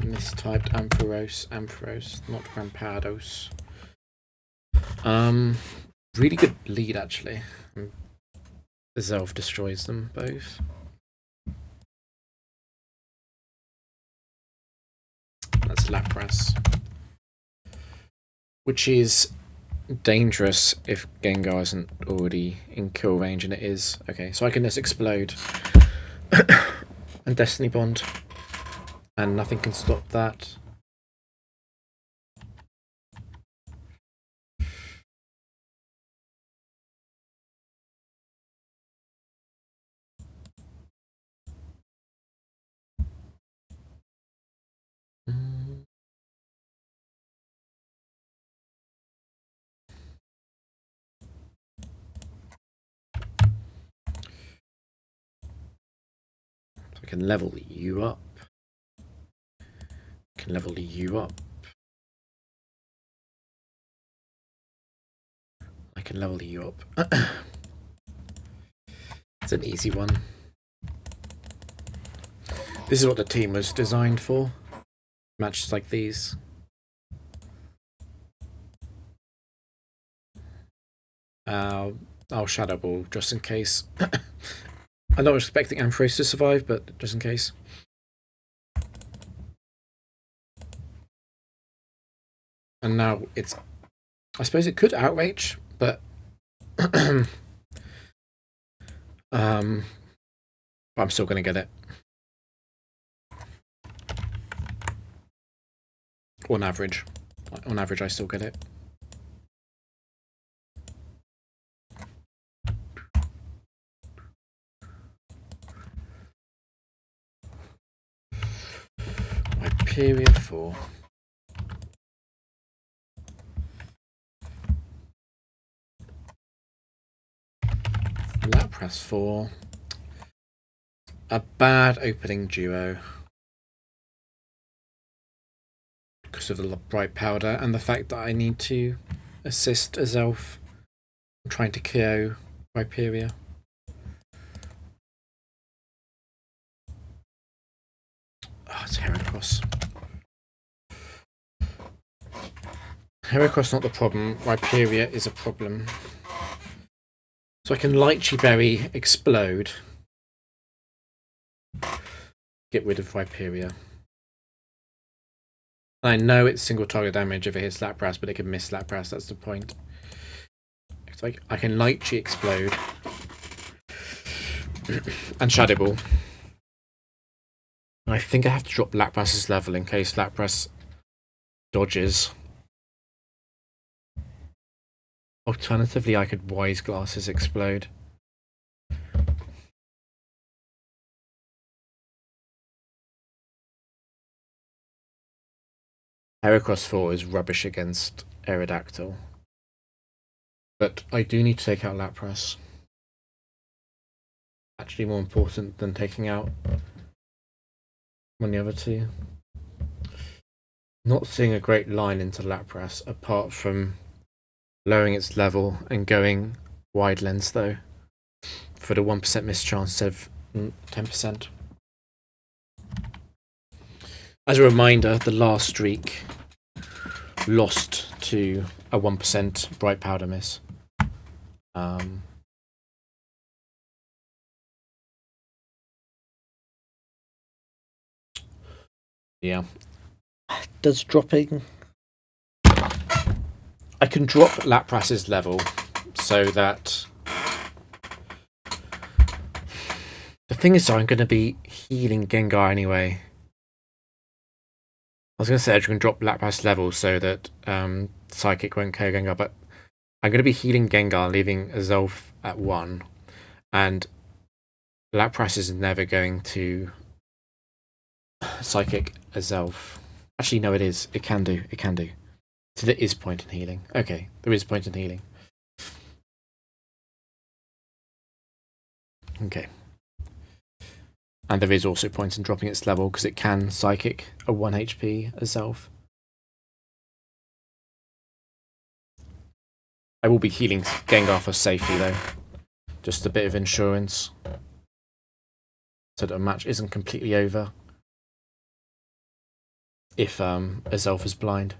Mistyped Ampharos, not Rampados. Really good lead actually. The Zelf destroys them both. That's Lapras. Which is dangerous if Gengar isn't already in kill range, and it is. Okay, so I can just explode and Destiny Bond, and nothing can stop that. I can level you up. Can level you up. I can level you up. It's an easy one. This is what the team was designed for. Matches like these. I'll Shadow Ball just in case. I'm not expecting Ampharos to survive, but just in case. And now it's... I suppose it could Outrage, but... I'm still going to get it. On average. On average, I still get it. Hyperion 4. Lapras 4. A bad opening duo. Because of the bright powder and the fact that I need to assist Azelf trying to KO Hyperia. Oh, it's Heracross. Heracross not the problem, Hyperia is a problem. So I can Lychee Berry explode. Get rid of Hyperia. I know it's single target damage if it hits Lapras, but it can miss Lapras, that's the point. It's like I can Lychee explode. And Shadow Ball. I think I have to drop Lapras's level in case Lapras dodges. Alternatively, I could Wise Glasses explode. Heracross 4 is rubbish against Aerodactyl. But I do need to take out Lapras. Actually more important than taking out one of the other two. Not seeing a great line into Lapras apart from lowering its level and going wide lens though. For the 1% miss chance of 10%. As a reminder, the last streak lost to a 1% bright powder miss. Yeah. Does dropping... I can drop Lapras's level so that... The thing is, I'm going to be healing Gengar anyway. I was going to say I can drop Lapras level so that Psychic won't KO Gengar, but I'm going to be healing Gengar, leaving Azelf at 1. And Lapras is never going to Psychic Azelf. Actually, no, it is. It can do. It can do. So there is point in healing. Okay, there is point in healing. Okay. And there is also points in dropping its level, because it can psychic a 1 HP itself. I will be healing Gengar for safety, though. Just a bit of insurance. So that a match isn't completely over. If Azelf is blind.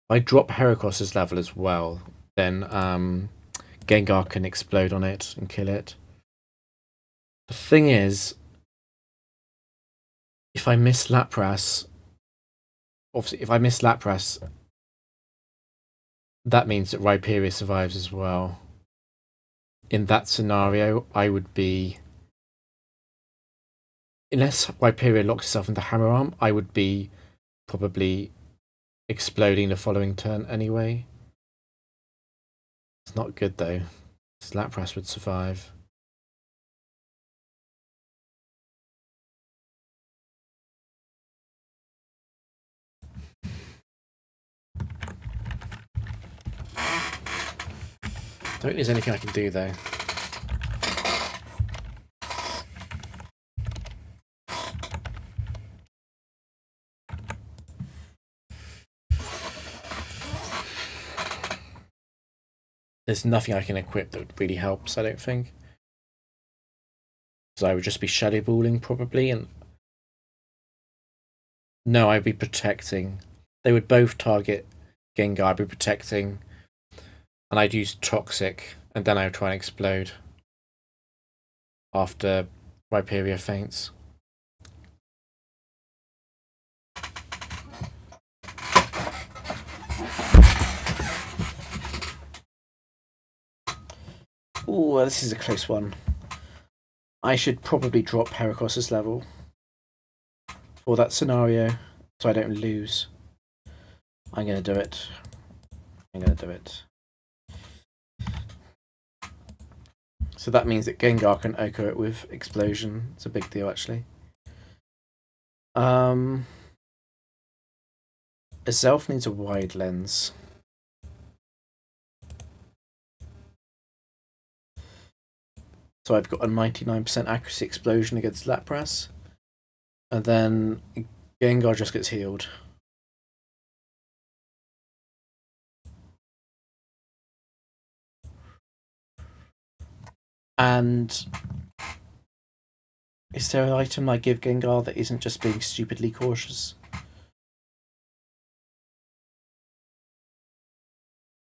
I drop Heracross's level as well, then Gengar can explode on it and kill it. The thing is, if I miss Lapras, obviously if I miss Lapras, that means that Rhyperior survives as well. In that scenario, I would be... Unless Rhyperior locks itself into Hammer Arm, I would be probably exploding the following turn anyway. It's not good though. Lapras would survive. Don't think there's anything I can do though. There's nothing I can equip that really helps, I don't think. So I would just be shadow balling probably, and no, I'd be protecting. They would both target Gengar. I'd be protecting, and I'd use Toxic, and then I would try and explode after Rhyperior faints. Ooh, this is a close one. I should probably drop Heracross's level for that scenario so I don't lose. I'm going to do it. I'm going to do it. So that means that Gengar can Oko it with Explosion. It's a big deal, actually. Azelf needs a wide lens. So I've got a 99% accuracy explosion against Lapras. And then Gengar just gets healed. And is there an item I give Gengar that isn't just being stupidly cautious?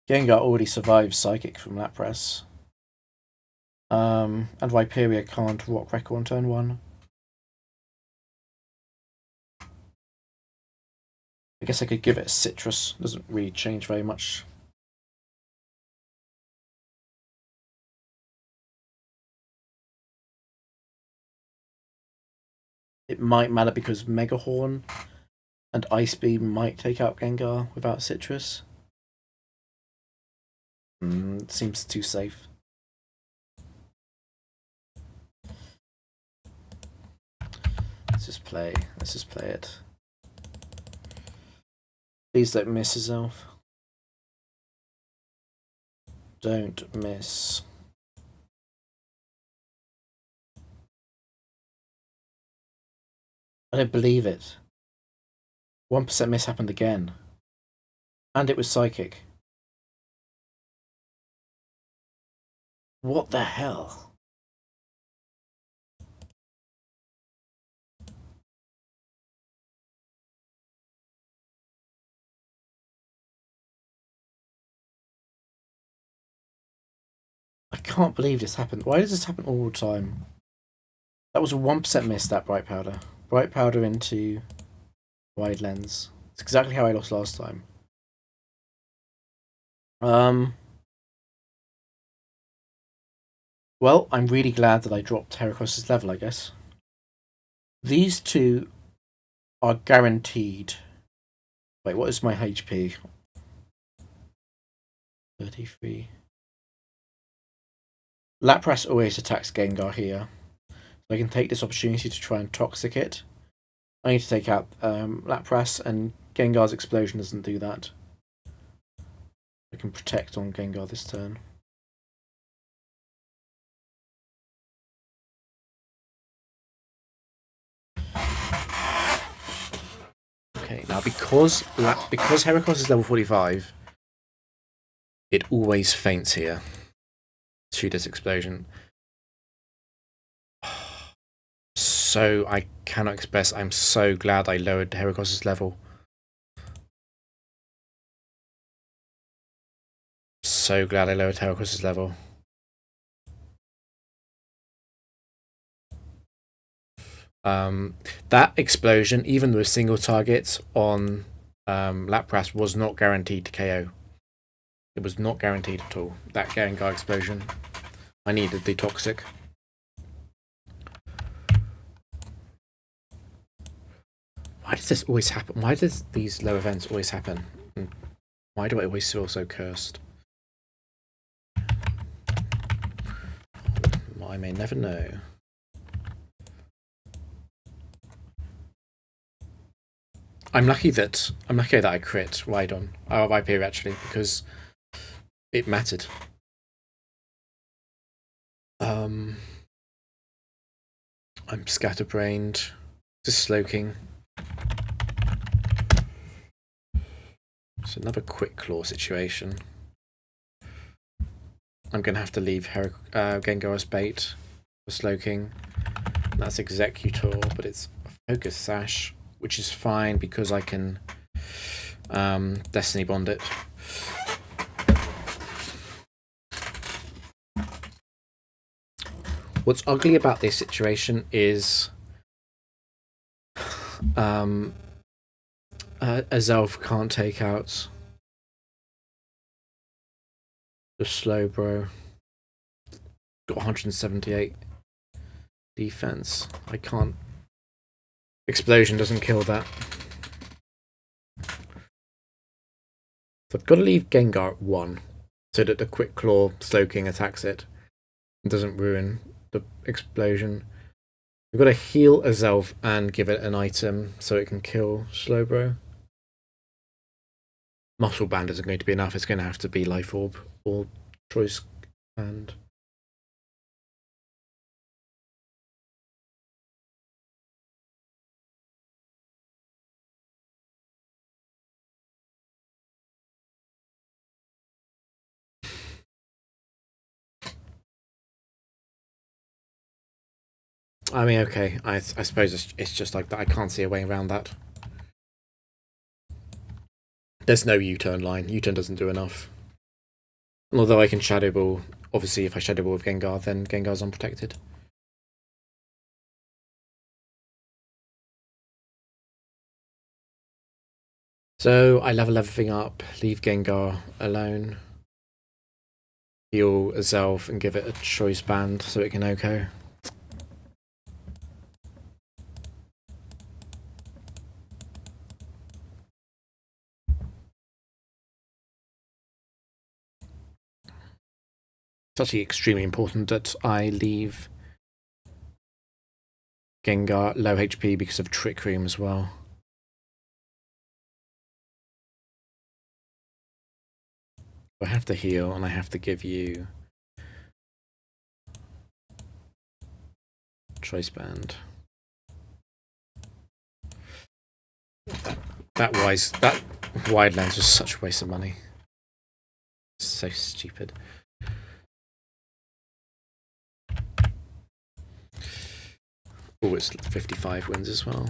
Gengar already survives Psychic from Lapras. And Rhyperior can't Rock Wrecker on turn 1. I guess I could give it a Citrus. Doesn't really change very much. It might matter because Mega Horn and Ice Beam might take out Gengar without Citrus. It seems too safe. Let's just play it. Please don't miss yourself. Don't miss. I don't believe it. 1% miss happened again. And it was Psychic. What the hell? I can't believe this happened. Why does this happen all the time? That was a 1% miss, that Bright Powder. Bright Powder into Wide Lens. It's exactly how I lost last time. Well, I'm really glad that I dropped Heracross's level, I guess. These two are guaranteed. Wait, what is my HP? 33. Lapras always attacks Gengar here. So I can take this opportunity to try and Toxic it. I need to take out Lapras, and Gengar's Explosion doesn't do that. I can Protect on Gengar this turn. Okay, now because Heracross is level 45, it always faints here to this Explosion. So I cannot express, I'm so glad I lowered Heracross's level. So glad I lowered Heracross's level. That Explosion, even though a single target on Lapras, was not guaranteed to KO. It was not guaranteed at all. That Gengar Explosion. I needed the Toxic. Why does this always happen? Why does these low events always happen? And why do I always feel so cursed? I may never know. I'm lucky that I crit Rhydon. Rhyperior actually, because it mattered. I'm scatterbrained. Just Slowking. It's another Quick Claw situation. I'm gonna have to leave Gengar as bait for Slowking. That's Executor, but it's Focus Sash, which is fine because I can Destiny Bond it. What's ugly about this situation is Azelf can't take out the Slowbro. Got 178 defense. I can't. Explosion doesn't kill that. So I've got to leave Gengar at 1 so that the Quick Claw Slowking attacks it. It doesn't ruin the Explosion. We've got to heal Azelf and give it an item so it can kill Slowbro. Muscle Band isn't going to be enough. It's going to have to be Life Orb or Choice Band. I mean, okay, I suppose it's just like that. I can't see a way around that. There's no U-turn line. U-turn doesn't do enough. And although I can Shadow Ball, obviously if I Shadow Ball with Gengar, then Gengar's unprotected. So I level everything up, leave Gengar alone, heal Azelf and give it a Choice Band so it can OHKO. It's actually extremely important that I leave Gengar low HP because of Trick Room as well. I have to heal and I have to give you Choice Band. That wide lens was such a waste of money. So stupid. Oh, it's 55 wins as well.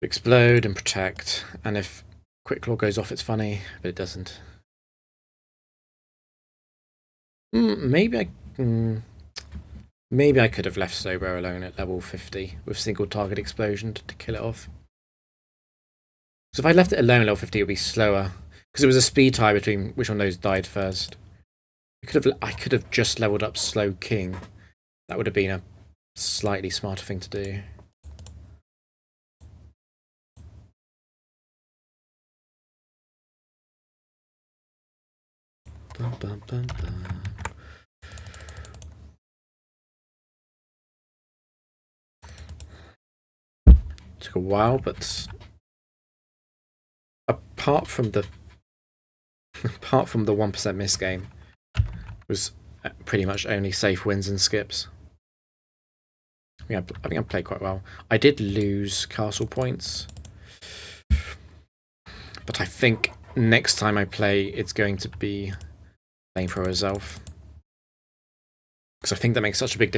Explode and protect, and if Quick Claw goes off, it's funny, but it doesn't. Maybe I could have left Slowbro alone at level 50 with single target explosion to kill it off. So if I left it alone at level 50, it would be slower because it was a speed tie between which one of those died first. I could have just leveled up Slowking. That would have been a slightly smarter thing to do. Bum, bum, bum, bum. Took a while, but apart from the 1% miss game, was pretty much only safe wins and skips. I think I played quite well. I did lose castle points, but I think next time I play, it's going to be flamethrower Zelf, because I think that makes such a big difference.